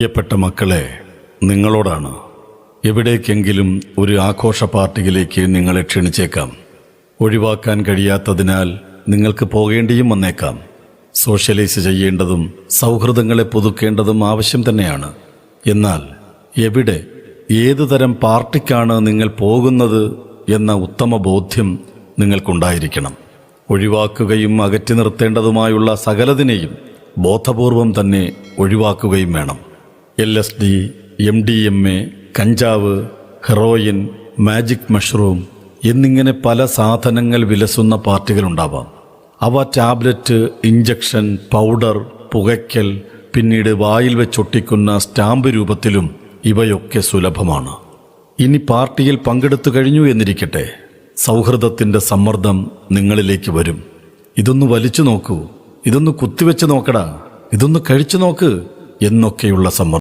പ്രിയപ്പെട്ട മക്കളെ, നിങ്ങളോടാണ്. എവിടേക്കെങ്കിലും ഒരു ആഘോഷ പാർട്ടിയിലേക്ക് നിങ്ങളെ ക്ഷണിച്ചേക്കാം. ഒഴിവാക്കാൻ കഴിയാത്തതിനാൽ നിങ്ങൾക്ക് പോകേണ്ടിയും വന്നേക്കാം. സോഷ്യലൈസ് ചെയ്യേണ്ടതും സൗഹൃദങ്ങളെ പുതുക്കേണ്ടതും ആവശ്യം തന്നെയാണ്. എന്നാൽ എവിടെ, ഏതുതരം പാർട്ടിക്കാണ് നിങ്ങൾ പോകുന്നത് എന്ന ഉത്തമ ബോധ്യം നിങ്ങൾക്കുണ്ടായിരിക്കണം. ഒഴിവാക്കുകയും അകറ്റി നിർത്തേണ്ടതുമായുള്ള സകലതിനെയും ബോധപൂർവം തന്നെ ഒഴിവാക്കുകയും വേണം. LSD, MDMA, കഞ്ചാവ്, ഹെറോയിൻ, മാജിക് മഷ്റൂം എന്നിങ്ങനെ പല സാധനങ്ങൾ വിലസുന്ന പാർട്ടികളുണ്ടാവാം. അവ ടാബ്ലറ്റ്, ഇഞ്ചക്ഷൻ, പൗഡർ, പുകയ്ക്കൽ, പിന്നീട് വായിൽ വെച്ചൊട്ടിക്കുന്ന സ്റ്റാമ്പ് രൂപത്തിലും ഇവയൊക്കെ സുലഭമാണ്. ഇനി പാർട്ടിയിൽ പങ്കെടുത്തു കഴിഞ്ഞു എന്നിരിക്കട്ടെ, സൗഹൃദത്തിൻ്റെ സമ്മർദ്ദം നിങ്ങളിലേക്ക് വരും. ഇതൊന്ന് വലിച്ചു നോക്കൂ, ഇതൊന്ന് കുത്തിവെച്ച് നോക്കടാ, ഇതൊന്ന് കഴിച്ചു നോക്ക് എന്നൊക്കെയുള്ള സമ്മർദ്ദം.